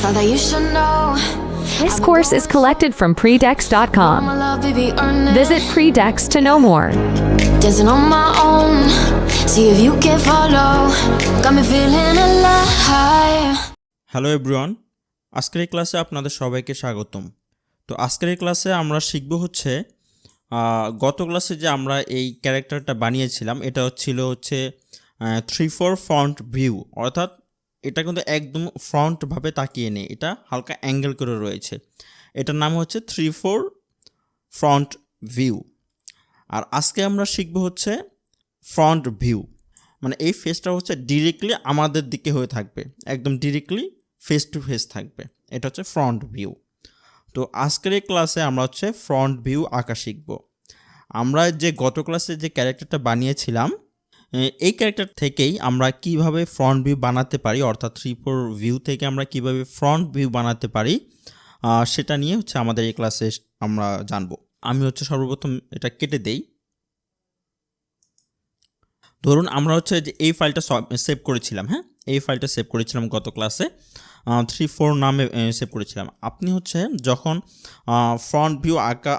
Thought that you should know. This course is collected from My predex.com. love, baby, earn it. Visit Predex to know more. Dancing on my own. See if you can follow. Got me feeling alive. Hello everyone, আজকের এই ক্লাসে আপনাদের সবাইকে স্বাগতম। তো আজকের এই ক্লাসে আমরা শিখব হচ্ছে গত ক্লাসে যে আমরা এই ক্যারেক্টারটা বানিয়েছিলাম এটা ছিল 3/4 ফ্রন্ট ভিউ, অর্থাৎ এটা কিন্তু একদম ফ্রন্টভাবে তাকিয়ে নেই, এটা হালকা অ্যাঙ্গেল করে রয়েছে। এটার নাম হচ্ছে 3/4 ফ্রন্ট ভিউ। আর আজকে আমরা শিখব হচ্ছে ফ্রন্ট ভিউ, মানে এই ফেসটা হচ্ছে ডিরেক্টলি আমাদের দিকে হয়ে থাকবে, একদম ডিরেক্টলি ফেস টু ফেস থাকবে, এটা হচ্ছে ফ্রন্ট ভিউ। তো আজকের এই ক্লাসে আমরা হচ্ছে ফ্রন্ট ভিউ আঁকা শিখব। আমরা যে গত ক্লাসে যে ক্যারেক্টারটা বানিয়েছিলাম এই ক্যারেক্টার থেকেই আমরা কিভাবে ফ্রন্ট ভিউ বানাতে পারি, অর্থাৎ 3/4 ভিউ থেকে আমরা কিভাবে ফ্রন্ট ভিউ বানাতে পারি সেটা নিয়ে হচ্ছে আমাদের এই ক্লাসে আমরা জানবো। আমি হচ্ছে সর্বপ্রথম এটা কেটে দেই। ধরুন আমরা হচ্ছে যে এই ফাইলটা সেভ করেছিলাম, হ্যাঁ এই ফাইলটা সেভ করেছিলাম গত ক্লাসে 3/4 নামে সেভ করেছিলাম। আপনি হচ্ছে যখন ফ্রন্ট ভিউ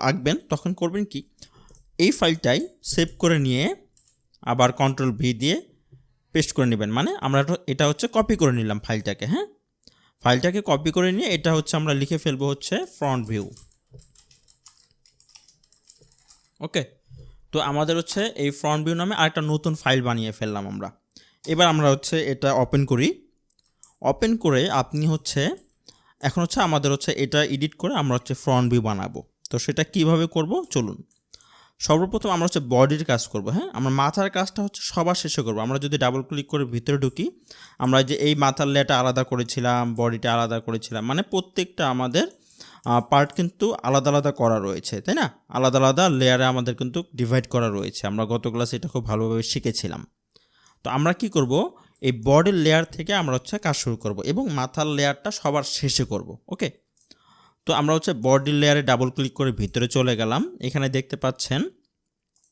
আঁকবেন তখন করবেন কি, এই ফাইলটাই সেভ করে নিয়ে আবার কন্ট্রোল ভি দিয়ে পেস্ট করে নেবেন, মানে আমরা এটা হচ্ছে কপি করে নিলাম ফাইলটাকে, হ্যাঁ ফাইলটাকে কপি করে নিয়ে এটা হচ্ছে আমরা লিখে ফেলবো হচ্ছে ফ্রন্ট ভিউ। ওকে, তো আমাদের হচ্ছে এই ফ্রন্ট ভিউ নামে আরেকটা নতুন ফাইল বানিয়ে ফেললাম আমরা। এবার আমরা হচ্ছে এটা ওপেন করি। ওপেন করে আপনি হচ্ছে এখন হচ্ছে আমাদের হচ্ছে এটা এডিট করে আমরা হচ্ছে ফ্রন্ট ভিউ বানাবো। তো সেটা কিভাবে করব চলুন। সর্বপ্রথম আমরা হচ্ছে বডির কাজ করব, হ্যাঁ আমরা মাথার কাজটা হচ্ছে সবার শেষে করব। আমরা যদি ডাবল ক্লিক করে ভিতরে ঢুকি, আমরা যে এই মাথার লেয়ারটা আলাদা করেছিলাম, বডিটা আলাদা করেছিলাম, মানে প্রত্যেকটা আমাদের পার্ট কিন্তু আলাদা আলাদা করা রয়েছে, তাই না? আলাদা আলাদা লেয়ারে আমাদের কিন্তু ডিভাইড করা রয়েছে। আমরা গত ক্লাসে এটা খুব ভালোভাবে শিখেছিলাম। তো আমরা কি করব, এই বডির লেয়ার থেকে আমরা হচ্ছে কাজ শুরু করব এবং মাথার লেয়ারটা সবার শেষে করব। ওকে, তো আমরা হচ্ছে বডির লেয়ারে ডাবল ক্লিক করে ভিতরে চলে গেলাম। এখানে দেখতে পাচ্ছেন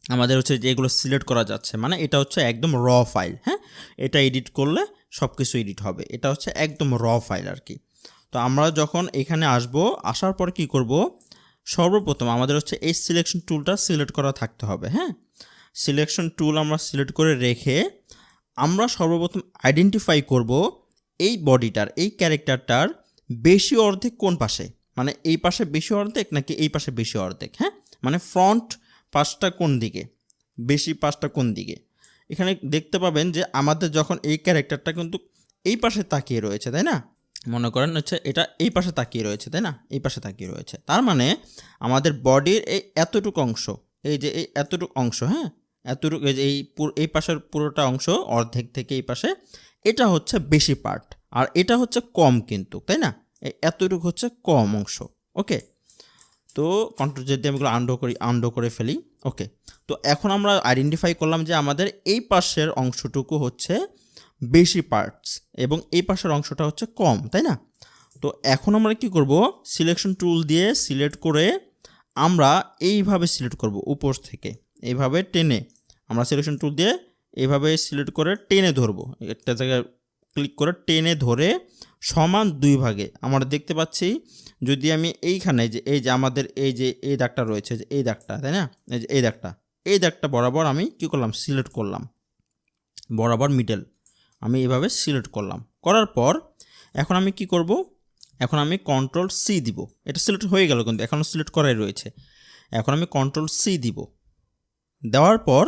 আমাদের হচ্ছে যে এগুলো সিলেক্ট করা যাচ্ছে, মানে এটা হচ্ছে একদম র ফাইল, হ্যাঁ এটা এডিট করলে সব কিছু এডিট হবে, এটা হচ্ছে একদম র ফাইল আর কি। তো আমরা যখন এখানে আসার পর কি করব, সর্বপ্রথম আমাদের হচ্ছে এই সিলেকশন টুলটা সিলেক্ট করা থাকতে হবে, হ্যাঁ সিলেকশন টুল আমরা সিলেক্ট করে রেখে আমরা সর্বপ্রথম আইডেন্টিফাই করব এই বডিটার, এই ক্যারেক্টারটার বেশি অর্ধেক কোন পাশে, মানে এই পাশে বেশি অর্ধেক নাকি এই পাশে বেশি অর্ধেক, হ্যাঁ মানে ফ্রন্ট পাশটা কোন দিকে, বেশি পাশটা কোন দিকে। এখানে দেখতে পাবেন যে আমাদের যখন এই ক্যারেক্টারটা কিন্তু এই পাশে তাকিয়ে রয়েছে, তাই না? মনে করেন হচ্ছে এটা এই পাশে তাকিয়ে রয়েছে, তাই না? এই পাশে তাকিয়ে রয়েছে, তার মানে আমাদের বডির এই এতটুকু অংশ, এই যে এই এতটুকু অংশ, হ্যাঁ এতটুকু এই পাশের পুরোটা অংশ অর্ধেক থেকে এই পাশে, এটা হচ্ছে বেশি পার্ট আর এটা হচ্ছে কম কিন্তু, তাই না? এই এতটুকু হচ্ছে কম অংশ। ওকে, তো কন্ট্রোল যদি আমি আন্ডো করে ফেলি। ওকে, তো এখন আমরা আইডেন্টিফাই করলাম যে আমাদের এই পাশের অংশটুকু হচ্ছে বেশি পার্টস এবং এই পাশের অংশটা হচ্ছে কম, তাই না? তো এখন আমরা কি করব, সিলেকশন টুল দিয়ে সিলেক্ট করে আমরা এইভাবে সিলেক্ট করব, উপর থেকে এইভাবে টেনে আমরা সিলেকশন টুল দিয়ে এইভাবে সিলেক্ট করে টেনে ধরবো, একটা জায়গায় ক্লিক করে টেনে ধরে সমান দুই ভাগে আমরা দেখতে পাচ্ছি। যদি আমি এইখানে যে এই যে আমাদের এই দাগটা রয়েছে, যে এই দাগটা, তাই না? এই দাগটা বরাবর আমি কি করলাম, সিলেক্ট করলাম, বরাবর মিডল আমি এইভাবে সিলেক্ট করলাম। করার পর এখন আমি কি করব, এখন আমি কন্ট্রোল সি দিব। এটা সিলেক্ট হয়ে গেল কিন্তু এখনও সিলেক্ট করাই রয়েছে। এখন আমি কন্ট্রোল সি দিব। দেওয়ার পর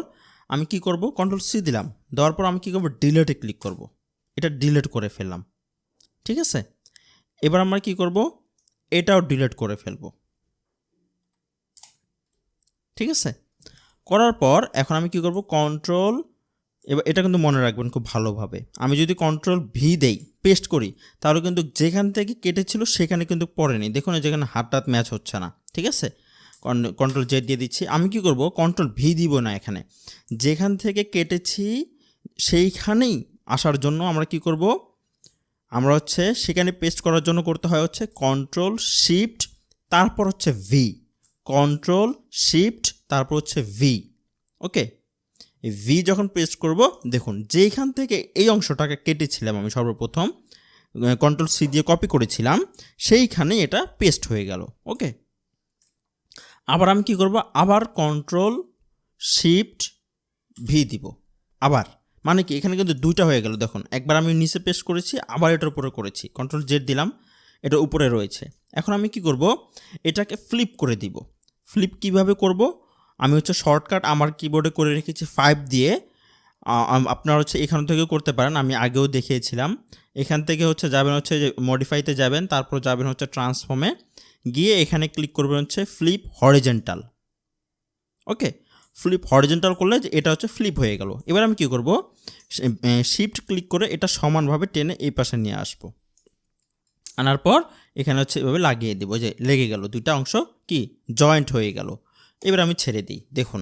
আমি কি করব, কন্ট্রোল সি দিলাম, দেওয়ার পর আমি কি করব, ডিলেটে ক্লিক করব। এটা ডিলেট করে ফেললাম, ঠিক আছে? এবার আমরা কি করব, এটাও ডিলেট করে ফেলব, ঠিক আছে? করার পর এখন আমি কি করব, কন্ট্রোল, এবার এটা কিন্তু মনে রাখবেন খুব ভালোভাবে, আমি যদি কন্ট্রোল ভি দেই পেস্ট করি তাহলে কিন্তু যেখান থেকে কেটেছিল সেখানে কিন্তু পড়েনি। দেখুন যেখানে হাত ম্যাচ হচ্ছে না, ঠিক আছে? কন্ট্রোল জেড দিয়ে দিচ্ছি। আমি কি করব, কন্ট্রোল ভি দিব না, এখানে যেখান থেকে কেটেছি সেইখানেই আসার জন্য আমরা কি করব, আমরা হচ্ছে সেখানে পেস্ট করার জন্য করতে হয় হচ্ছে কন্ট্রোল শিফট তারপর হচ্ছে ভি, কন্ট্রোল শিফট তারপর হচ্ছে ভি। ওকে, এই ভি যখন পেস্ট করব, দেখুন যেইখান থেকে এই অংশটাকে কেটেছিলাম আমি সর্বপ্রথম Ctrl+C দিয়ে কপি করেছিলাম সেইখানে এটা পেস্ট হয়ে গেল। ওকে, আবার আমি কি করব, আবার Ctrl+Shift+V দিব আবার, মানে কি এখানে কিন্তু দুইটা হয়ে গেল। দেখুন একবার আমি নিচে পেস্ট করেছি, আবার এটার উপরে করেছি, Ctrl+Z দিলাম, এটা উপরে রয়েছে। এখন আমি কি করব, এটাকে ফ্লিপ করে দিব। ফ্লিপ কিভাবে করব, আমি হচ্ছে শর্টকাট আমার কিবোর্ডে করে রেখেছি 5 দিয়ে। আপনারা হচ্ছে এখান থেকেও করতে পারেন, আমি আগেও দেখিয়েছিলাম। এখান থেকে হচ্ছে যাবেন হচ্ছে যে মডিফাইতে যাবেন, তারপর যাবেন হচ্ছে ট্রান্সফর্মে, গিয়ে এখানে ক্লিক করবেন হচ্ছে ফ্লিপ হরিজন্টাল। ওকে, ফ্লিপ হরিজন্টাল করলে এটা হচ্ছে ফ্লিপ হয়ে গেল। এবার আমি কি করব, শিফট ক্লিক করে এটা সমানভাবে টেনে এই পাশে নিয়ে আসবো। আনার পর এখানে হচ্ছে এভাবে লাগিয়ে দেবো, যে লেগে গেল, দুইটা অংশ কি জয়েন্ট হয়ে গেল। এবার আমি ছেড়ে দিই। দেখুন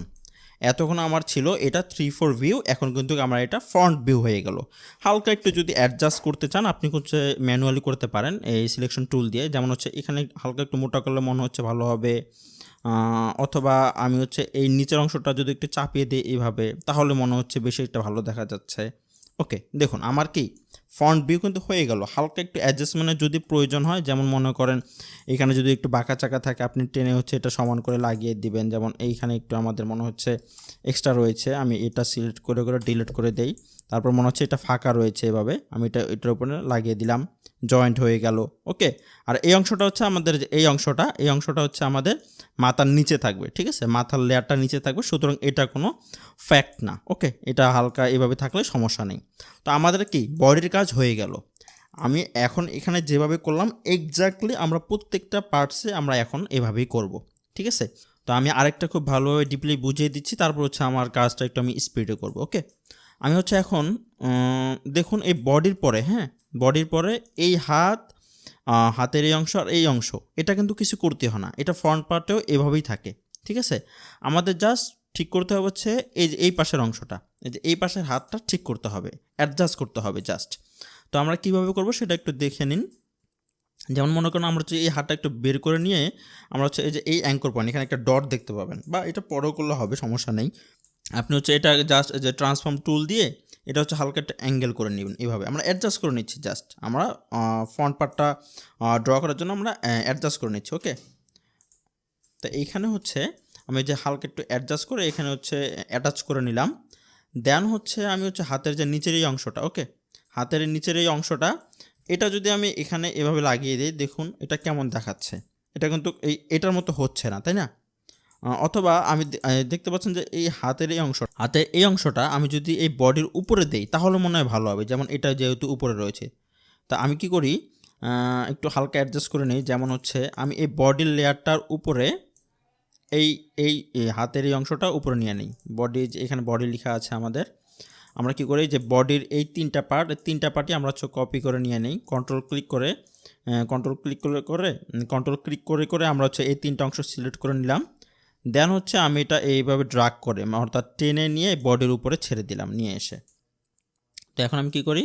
এতক্ষণ আমার ছিল এটা 3-4 ভিউ, এখন কিন্তু আমার এটা ফ্রন্ট ভিউ হয়ে গেল। হালকা একটু যদি অ্যাডজাস্ট করতে চান আপনি হচ্ছে ম্যানুয়ালি করতে পারেন এই সিলেকশন টুল দিয়ে। যেমন হচ্ছে এখানে হালকা একটু মোটা করলে মনে হচ্ছে ভালো হবে, অথবা আমি হচ্ছে এই নিচের অংশটা যদি একটু চাপিয়ে দিই এইভাবে, তাহলে মনে হচ্ছে বেশি একটা ভালো দেখা যাচ্ছে। ওকে, দেখুন আমার কি ফ্রন্ট ভিউ কিন্তু হয়ে গেল। হালকা একটু অ্যাডজাস্টমেন্টের যদি প্রয়োজন হয়, যেমন মনে করেন এখানে যদি একটু বাঁকা চাকা থাকে আপনি টেনে হচ্ছে এটা সমান করে লাগিয়ে দিবেন। যেমন এইখানে একটু আমাদের মনে হচ্ছে এক্সট্রা রয়েছে, আমি এটা সিলেক্ট করে করে ডিলিট করে দেই। তারপর মনে হচ্ছে এটা ফাঁকা রয়েছে, এভাবে আমি এটার উপরে লাগিয়ে দিলাম, জয়েন্ট হয়ে গেল। ওকে, আর এই অংশটা হচ্ছে আমাদের এই অংশটা হচ্ছে আমাদের মাথার নিচে থাকবে, ঠিক আছে, মাথার লেয়ারটা নিচে থাকবে, সুতরাং এটা কোনো ফ্যাক্ট না। ওকে, এটা হালকা এভাবে থাকলে সমস্যা নেই। তো আমাদের কি বডির কাজ হয়ে গেল। আমি এখন এখানে যেভাবে করলাম এক্স্যাক্টলি আমরা প্রত্যেকটা পার্টসে আমরা এখন এভাবেই করব, ঠিক আছে। তো আমি আরেকটা খুব ভালোভাবে ডিপলি বুঝিয়ে দিচ্ছি, তারপর হচ্ছে আমার কাজটা একটু আমি স্পিডে করব। ওকে, আমি হচ্ছে এখন দেখুন এই বডির পরে, হ্যাঁ বডির পরে এই হাতের এই অংশ আর এই অংশ, এটা কিন্তু কিছু করতে হয় না, এটা ফ্রন্ট পার্টেও এভাবেই থাকে, ঠিক আছে। আমাদের জাস্ট ঠিক করতে হবে হচ্ছে এই যে এই পাশের অংশটা, এই যে এই পাশের হাতটা ঠিক করতে হবে, অ্যাডজাস্ট করতে হবে জাস্ট। তো আমরা কীভাবে করব সেটা একটু দেখে নিন। যেমন মনে করেন আমরা হচ্ছে এই হাতটা একটু বের করে নিয়ে আমরা হচ্ছে এই যে এই অ্যাঙ্কর পয়েন্ট, এখানে একটা ডট দেখতে পাবেন, বা এটা পরেও করলে হবে, সমস্যা নেই। আপনি হচ্ছে এটা জাস্ট যে ট্রান্সফর্ম টুল দিয়ে এটা হচ্ছে হালকা একটা অ্যাঙ্গেল করে নেবেন, এইভাবে আমরা অ্যাডজাস্ট করে নিচ্ছি। জাস্ট আমরা ফ্রন্ট পার্টটা ড্র করার জন্য আমরা অ্যাডজাস্ট করে নিচ্ছি। ওকে, তো এইখানে হচ্ছে আমি যে হালকা একটু অ্যাডজাস্ট করে এখানে হচ্ছে অ্যাটাচ করে নিলাম। দেন হচ্ছে আমি হচ্ছে হাতের যে নিচের এই অংশটা, ওকে, হাতের নিচের এই অংশটা এটা যদি আমি এখানে এভাবে লাগিয়ে দিই, দেখুন এটা কেমন দেখাচ্ছে, এটা কিন্তু এটার মতো হচ্ছে না, তাই না। অথবা আমি দেখতে পাচ্ছেন যে এই হাতের এই অংশটা আমি যদি এই বডির উপরে দেই তাহলে মনে হয় ভালো হবে, যেমন এটা যেহেতু উপরে রয়েছে। তা আমি কি করি, একটু হালকা অ্যাডজাস্ট করে নিই। যেমন হচ্ছে আমি এই বডির লেয়ারটার উপরে এই এই হাতের এই অংশটা উপরে নিয়ে নিই। বডি, এখানে বডি লেখা আছে আমাদের, আমরা কি করি যে বডির এই তিনটা পার্টই আমরা হচ্ছে কপি করে নিয়ে নিই। কন্ট্রোল ক্লিক করে আমরা হচ্ছে এই তিনটা অংশ সিলেক্ট করে নিলাম। দেন হচ্ছে আমি এটা এইভাবে ড্রাগ করে অর্থাৎ টেনে নিয়ে বডির উপরে ছেড়ে দিলাম নিয়ে এসে। তো এখন আমি কি করি,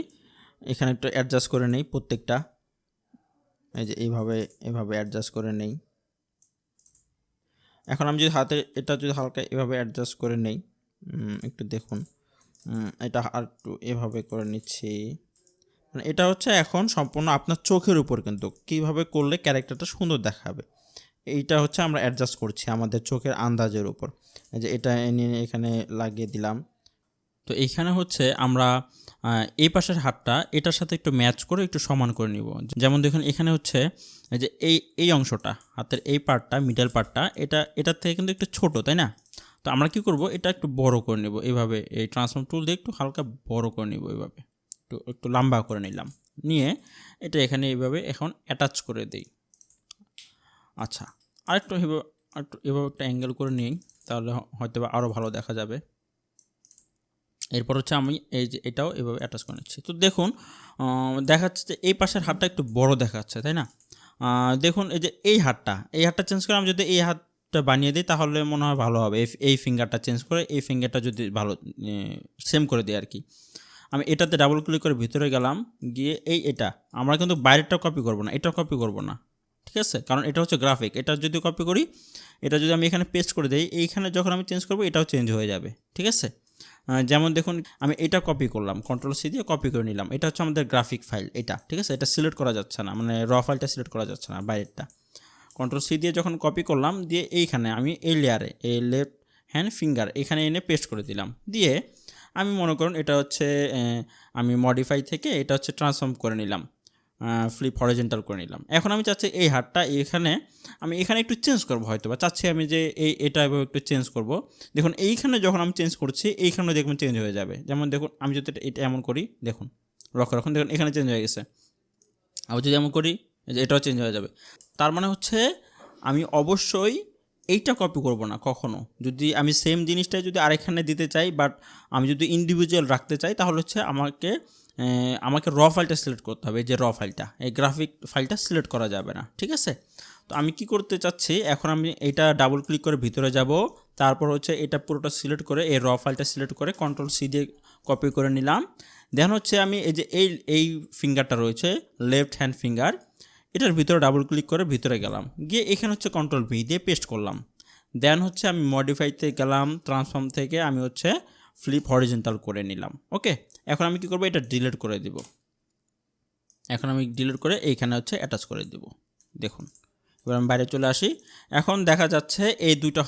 এখানে একটু অ্যাডজাস্ট করে নেই প্রত্যেকটা, এই যে এইভাবে অ্যাডজাস্ট করে নেই। এখন আমি যদি হাতে এটা যদি হালকা এভাবে অ্যাডজাস্ট করে নেই, একটু দেখুন এটা আর একটু এভাবে করে নিচ্ছি। মানে এটা হচ্ছে এখন সম্পূর্ণ আপনার চোখের উপর, কিন্তু কীভাবে করলে ক্যারেক্টারটা সুন্দর দেখাবে এইটা হচ্ছে আমরা অ্যাডজাস্ট করছি আমাদের চোখের আন্দাজের উপর। এই যে এটা নিয়ে এখানে লাগিয়ে দিলাম। তো এইখানে হচ্ছে আমরা এই পাশের হাতটা এটার সাথে একটু ম্যাচ করে একটু সমান করে নিব। যেমন দেখুন এখানে হচ্ছে এই যে এই অংশটা হাতের এই পার্টটা, মিডল পার্টটা, এটার থেকে কিন্তু একটু ছোট, তাই না। তো আমরা কি করব, এটা একটু বড় করে নেব এইভাবে, এই ট্রান্সফর্ম টুল দিয়ে একটু হালকা বড় করে নেব, এইভাবে একটু লম্বা করে নিলাম, নিয়ে এটা এখানে এইভাবে এখন অ্যাটাচ করে দিই। আচ্ছা, আরেকটু এভাবে একটা অ্যাঙ্গেল করে নিই, তাহলে হয়তো আরও ভালো দেখা যাবে। এরপর হচ্ছে আমি এই যে এটাও এভাবে অ্যাটাচ করে নিচ্ছি। তো দেখুন দেখাচ্ছে যে এই পাশের হাতটা একটু বড় দেখাচ্ছে, তাই না। দেখুন এই যে এই হাতটা চেঞ্জ করে আমি যদি এই হাতটা বানিয়ে দিই তাহলে মনে হয় ভালো হবে। এই ফিঙ্গারটা চেঞ্জ করে এই ফিঙ্গারটা যদি ভালো সেম করে দিই আর কি। আমি এটাতে ডাবল ক্লিক করে ভিতরে গেলাম, গিয়ে এটা আমরা কিন্তু বাইরেরটা কপি করব না, এটা কপি করব না, ঠিক আছে, কারণ এটা হচ্ছে গ্রাফিক। এটা যদি কপি করি, এটা যদি আমি এখানে পেস্ট করে দিই, এইখানে যখন আমি চেঞ্জ করব এটাও চেঞ্জ হয়ে যাবে, ঠিক আছে। যেমন দেখুন আমি এটা কপি করলাম, কন্ট্রোল সি দিয়ে কপি করে নিলাম, এটা হচ্ছে আমাদের গ্রাফিক ফাইল এটা, ঠিক আছে। এটা সিলেক্ট করা যাচ্ছে না, মানে র ফাইলটা সিলেক্ট করা যাচ্ছে না বাইরেরটা। কন্ট্রোল সি দিয়ে যখন কপি করলাম, দিয়ে এইখানে আমি এই লেয়ারে এই লেফট হ্যান্ড ফিঙ্গার এখানে এনে পেস্ট করে দিলাম। দিয়ে আমি মনে করুন এটা হচ্ছে আমি মডিফাই থেকে এটা হচ্ছে ট্রান্সফর্ম করে নিলাম, ফ্লিপ হরিজন্টাল করে নিলাম। এখন আমি চাচ্ছি এই হাতটা এখানে আমি এখানে একটু চেঞ্জ করবো, হয়তো বা চাচ্ছি আমি যে এটা একটু চেঞ্জ করব। দেখুন এইখানে যখন আমি চেঞ্জ করছি এইখানেও দেখুন চেঞ্জ হয়ে যাবে। যেমন দেখুন আমি যদি এটা এমন করি, দেখুন রাখুন, দেখুন এখানে চেঞ্জ হয়ে গেছে। আবার যদি এমন করি যে এটাও চেঞ্জ হয়ে যাবে। তার মানে হচ্ছে আমি অবশ্যই এইটা কপি করব না কখনো। যদি আমি সেম জিনিসটাই যদি আরেকখানে দিতে চাই, বাট আমি যদি ইন্ডিভিজুয়াল রাখতে চাই, তাহলে হচ্ছে আমাকে র ফাইলটা সিলেক্ট করতে হবে। এই যে র ফাইলটা, এই গ্রাফিক ফাইলটা সিলেক্ট করা যাবে না, ঠিক আছে। তো আমি কি করতে চাচ্ছি, এখন আমি এটা ডাবল ক্লিক করে ভিতরে যাব, তারপর হচ্ছে এটা পুরোটা সিলেক্ট করে এই র ফাইলটা সিলেক্ট করে কন্ট্রোল সি দিয়ে কপি করে নিলাম। দেন হচ্ছে আমি এই যে এই ফিঙ্গারটা রয়েছে লেফট হ্যান্ড ফিঙ্গার, এটার ভিতরে ডাবল ক্লিক করে ভিতরে গেলাম, গিয়ে এখানে হচ্ছে কন্ট্রোল ভি দিয়ে পেস্ট করলাম। দেন হচ্ছে আমি মডিফাইতে গেলাম, ট্রান্সফর্ম থেকে আমি হচ্ছে ফ্লিপ হরিজন্টাল করে নিলাম। ওকে, এখন আমি কী করবো, এটা ডিলিট করে দিব। এখন আমি ডিলিট করে এইখানে হচ্ছে অ্যাটাচ করে দিব। দেখুন এবার আমি বাইরে চলে আসি। এখন দেখা যাচ্ছে এই দুইটা